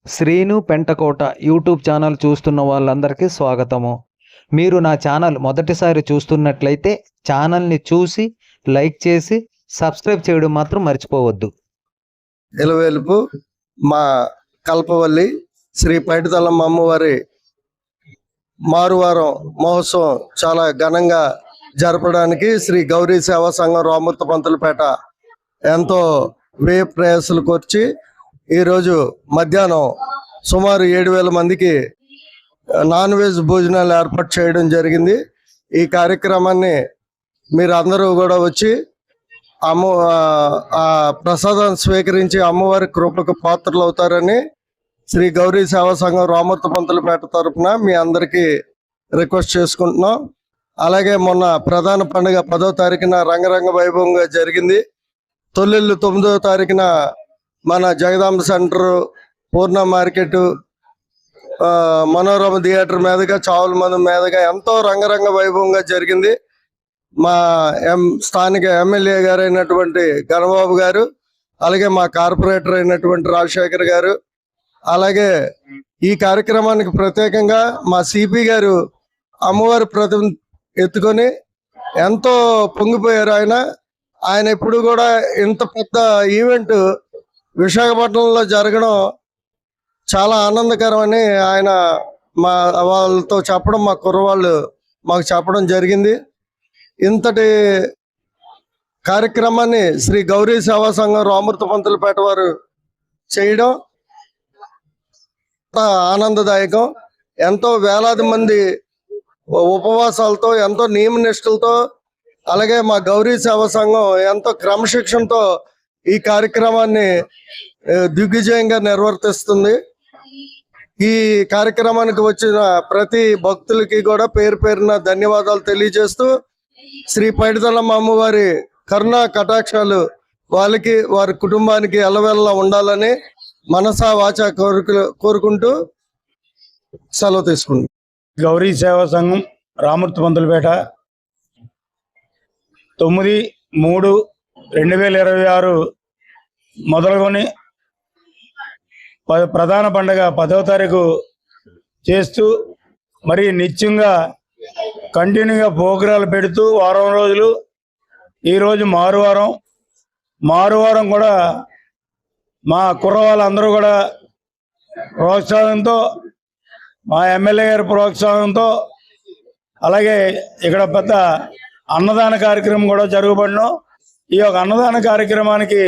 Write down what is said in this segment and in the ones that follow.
Srinu Pentakota YouTube channel చూస్తున్న వాళ్ళందరికీ స్వాగతము. మీరు నా ఛానల్ మొదటిసారి చూస్తున్నట్లయితే ఛానల్ని చూసి లైక్ చేసి సబ్స్క్రైబ్ చేయడం మాత్రం మర్చిపోవద్దు. ఇలవేలుపు మా కల్పవల్లి శ్రీ పైడితల్లమ్మ అమ్మవారి మారువారం మహోత్సవం చాలా ఘనంగా జరపడానికి శ్రీ గౌరీ సేవా సంఘం రామూర్తి పంతులపేట ఎంతో వ్యయ ప్రయాసాలు కోర్చి ఈరోజు మధ్యాహ్నం సుమారు 7,000 మందికి నాన్ వెజ్ భోజనాలు ఏర్పాటు చేయడం జరిగింది. ఈ కార్యక్రమాన్ని మీరు అందరూ కూడా వచ్చి ఆ ప్రసాదాన్ని స్వీకరించి అమ్మవారి కృపకు పాత్రలు అవుతారని శ్రీ గౌరీ సేవా సంఘం రామూర్తి పంతులపేట తరఫున మీ అందరికీ రిక్వెస్ట్ చేసుకుంటున్నాం. అలాగే మొన్న ప్రధాన పండుగ 10వ తారీఖున రంగరంగ వైభవంగా జరిగింది. తొలిల్లు 9వ తారీఖున మన జగదాంబ సెంటర్, పూర్ణ మార్కెట్, మనోరమ థియేటర్ మీదుగా చావుల మంది మీదుగా ఎంతో రంగరంగ వైభవంగా జరిగింది. మా స్థానిక ఎమ్మెల్యే గారు అయినటువంటి గణబాబు గారు, అలాగే మా కార్పొరేటర్ అయినటువంటి రాజశేఖర్ గారు, అలాగే ఈ కార్యక్రమానికి ప్రత్యేకంగా మా సిపి గారు అమ్మవారి ప్రతిమ ఎత్తుకొని ఎంతో పొంగిపోయారు. ఆయన ఎప్పుడు కూడా ఇంత పెద్ద ఈవెంట్ విశాఖపట్నంలో జరగడం చాలా ఆనందకరమని ఆయన మా వాళ్ళతో చెప్పడం, మా కుర్రవాళ్ళు మాకు చెప్పడం జరిగింది. ఇంతటి కార్యక్రమాన్ని శ్రీ గౌరీ సేవా సంఘం రామూర్తి పంతులపేట వారు చేయడం ఆనందదాయకం. ఎంతో వేలాది మంది ఉపవాసాలతో, ఎంతో నియమనిష్టలతో, అలాగే మా గౌరీ సేవా సంఘం ఎంతో క్రమశిక్షణతో ఈ కార్యక్రమాన్ని దిగ్విజయంగా నిర్వర్తిస్తుంది. ఈ కార్యక్రమానికి వచ్చిన ప్రతి భక్తులకి కూడా పేరు పేరున ధన్యవాదాలు తెలియజేస్తూ శ్రీ పైడితల్లమ్మ అమ్మవారి కరుణా కటాక్షాలు వాళ్ళకి, వారి కుటుంబానికి ఎల్లవెల్లా ఉండాలని మనసా వాచా కోరుకుంటూ సెలవు తీసుకుంటాం. గౌరీ సేవా సంఘం రామూర్తి పంతులపేట 9/3/2026 మొదలుకొని ప్రధాన పండుగ 10వ తారీఖు చేస్తూ మరి నిత్యంగా కంటిన్యూగా ప్రోగ్రాలు పెడుతూ వారం రోజులు, ఈరోజు మారువారం కూడా మా కుర్రవాళ్ళందరూ కూడా ప్రోత్సాహంతో, మా ఎమ్మెల్యే గారి ప్రోత్సాహంతో, అలాగే ఇక్కడ పెద్ద అన్నదాన కార్యక్రమం కూడా జరగబడిన ఈ యొక్క అన్నదాన కార్యక్రమానికి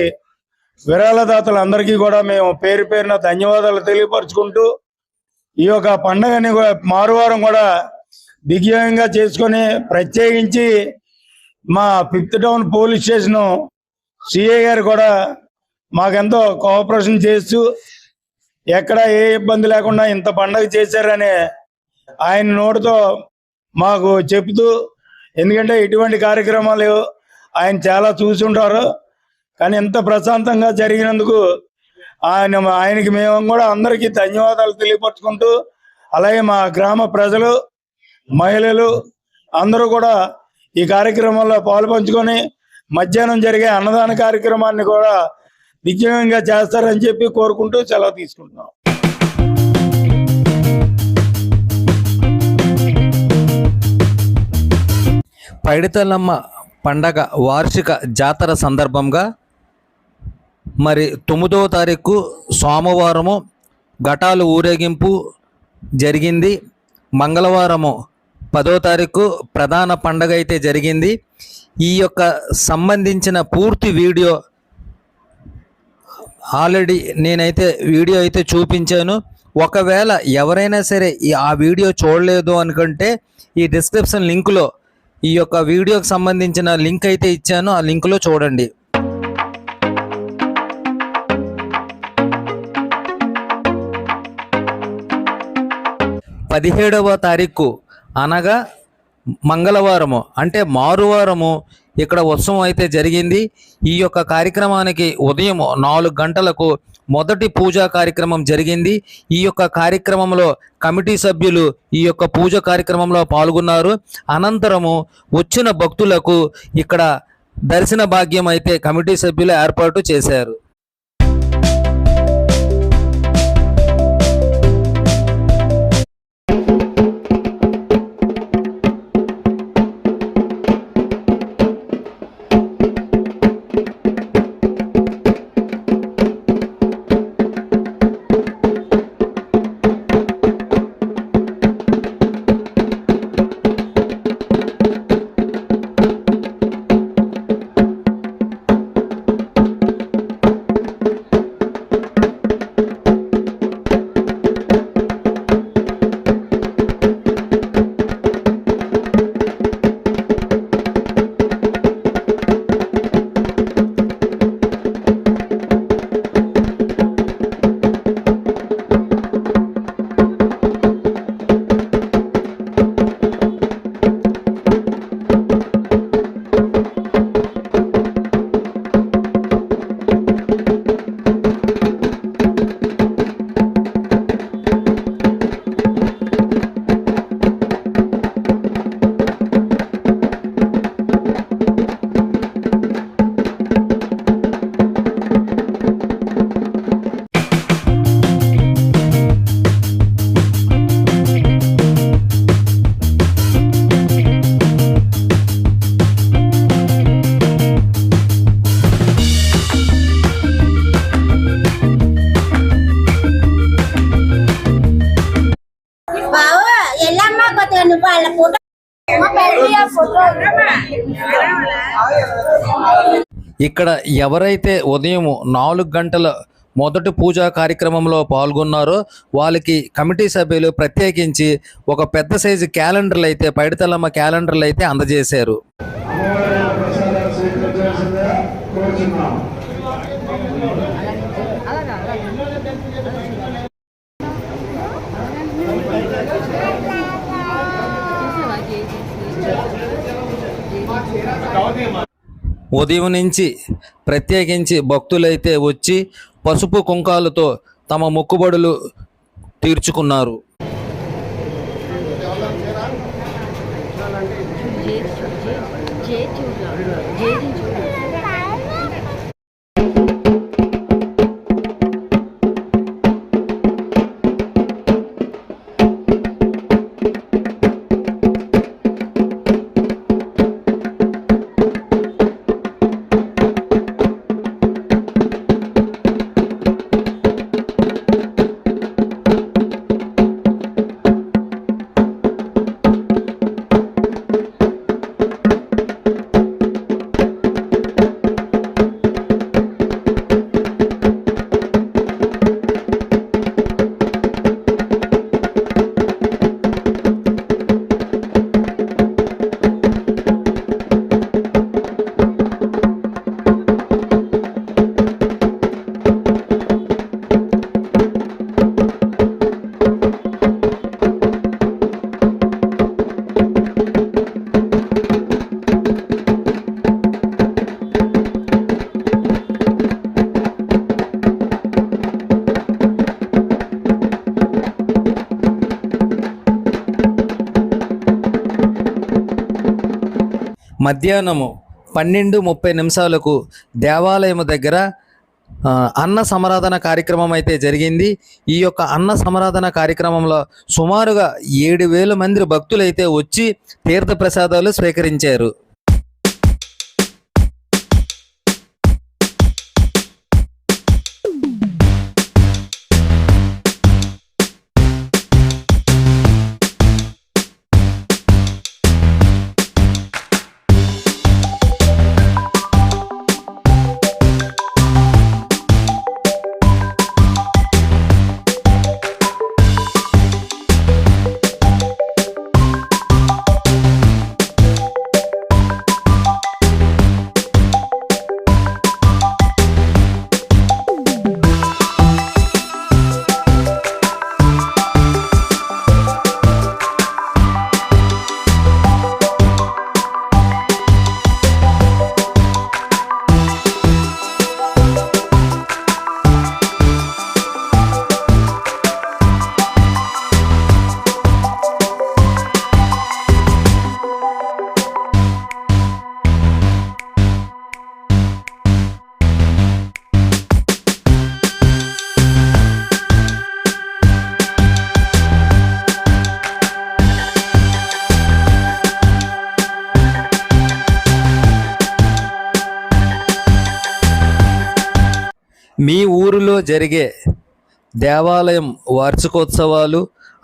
విరాళదాతలందరికీ కూడా మేము పేరు పేరున ధన్యవాదాలు తెలియపరుచుకుంటూ ఈ యొక్క పండుగని మారువారం కూడా దిగ్విజయంగా చేసుకొని, ప్రత్యేకించి మా 5th town police station CI గారు కూడా మాకెంతో కోఆపరేషన్ చేస్తూ ఎక్కడ ఏ ఇబ్బంది లేకుండా ఇంత పండుగ చేశారని ఆయన నోటితో మాకు చెప్తూ, ఎందుకంటే ఇటువంటి కార్యక్రమాలు ఆయన చాలా చూసుంటారు, కానీ ఎంత ప్రశాంతంగా జరిగినందుకు ఆయనకి మేము కూడా అందరికీ ధన్యవాదాలు తెలియపరుచుకుంటూ, అలాగే మా గ్రామ ప్రజలు, మహిళలు అందరూ కూడా ఈ కార్యక్రమంలో పాలుపంచుకొని మధ్యాహ్నం జరిగే అన్నదాన కార్యక్రమాన్ని కూడా దిగ్విజయంగా చేస్తారని చెప్పి కోరుకుంటూ సెలవు తీసుకుంటున్నాం. పైడితల్లమ్మ పండగ వార్షిక జాతర సందర్భంగా మరి 9వ తారీఖు సోమవారము ఘటాలు ఊరేగింపు జరిగింది. మంగళవారము 10వ తారీఖు ప్రధాన పండగ అయితే జరిగింది. ఈ యొక్క సంబంధించిన పూర్తి వీడియో ఆల్రెడీ నేనైతే వీడియో అయితే చూపించాను. ఒకవేళ ఎవరైనా సరే ఆ వీడియో చూడలేదు అనుకుంటే ఈ డిస్క్రిప్షన్ లింక్లో ఈ యొక్క వీడియోకి సంబంధించిన లింక్ అయితే ఇచ్చాను, ఆ లింక్లో చూడండి. పదిహేడవ తారీఖు అనగా మంగళవారము, అంటే మారువారము ఇక్కడ ఉత్సవం అయితే జరిగింది. ఈ యొక్క కార్యక్రమానికి ఉదయం 4 గంటలకు మొదటి పూజా కార్యక్రమం జరిగింది. ఈ యొక్క కార్యక్రమంలో కమిటీ సభ్యులు ఈ యొక్క పూజ కార్యక్రమంలో పాల్గొన్నారు. అనంతరము వచ్చిన భక్తులకు ఇక్కడ దర్శన భాగ్యం అయితే కమిటీ సభ్యులు ఏర్పాటు చేశారు. ఇక్కడ ఎవరైతే ఉదయం 4 గంటల మొదటి పూజా కార్యక్రమంలో పాల్గొన్నారో వాళ్ళకి కమిటీ సభ్యులు ప్రత్యేకించి ఒక పెద్ద సైజు క్యాలెండర్లు అయితే పైడితల్లమ్మ క్యాలెండర్లు అయితే అందజేశారు. ఉదయం నుంచి ప్రత్యేకించి భక్తులైతే వచ్చి పసుపు కుంకాలతో తమ మొక్కుబడులు తీర్చుకున్నారు. మధ్యాహ్నము 12:30 దేవాలయం దగ్గర అన్న సమరాధన కార్యక్రమం అయితే జరిగింది. ఈ యొక్క అన్న సమరాధన కార్యక్రమంలో సుమారుగా 7,000 మంది భక్తులు అయితే వచ్చి తీర్థ ప్రసాదాలు స్వీకరించారు. మీ ఊరిలో జరిగే దేవాలయం వార్షికోత్సవాలు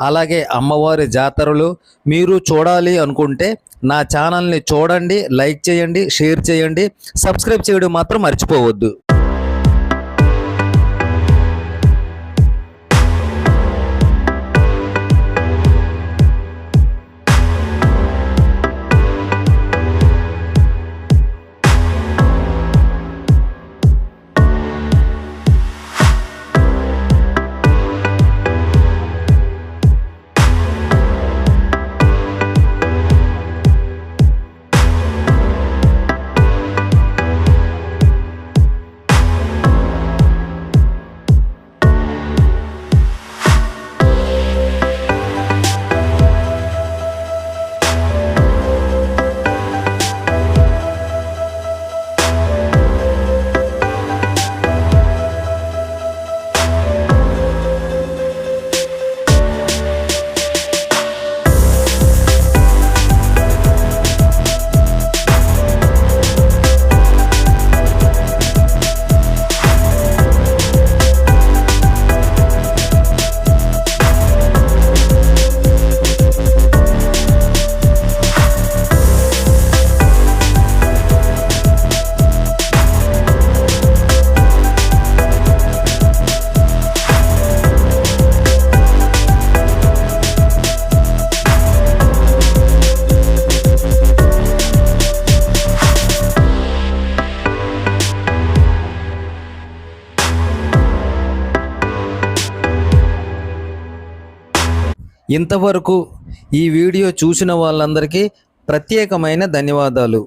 అలాగే అమ్మవారి జాతరలు మీరు చూడాలి అనుకుంటే నా ఛానల్ని చూడండి, లైక్ చేయండి, షేర్ చేయండి, సబ్స్క్రైబ్ చేయడం మాత్రం మర్చిపోవద్దు. ఇంతవరకు ఈ వీడియో చూసిన వాళ్ళందరికీ ప్రత్యేకమైన ధన్యవాదాలు.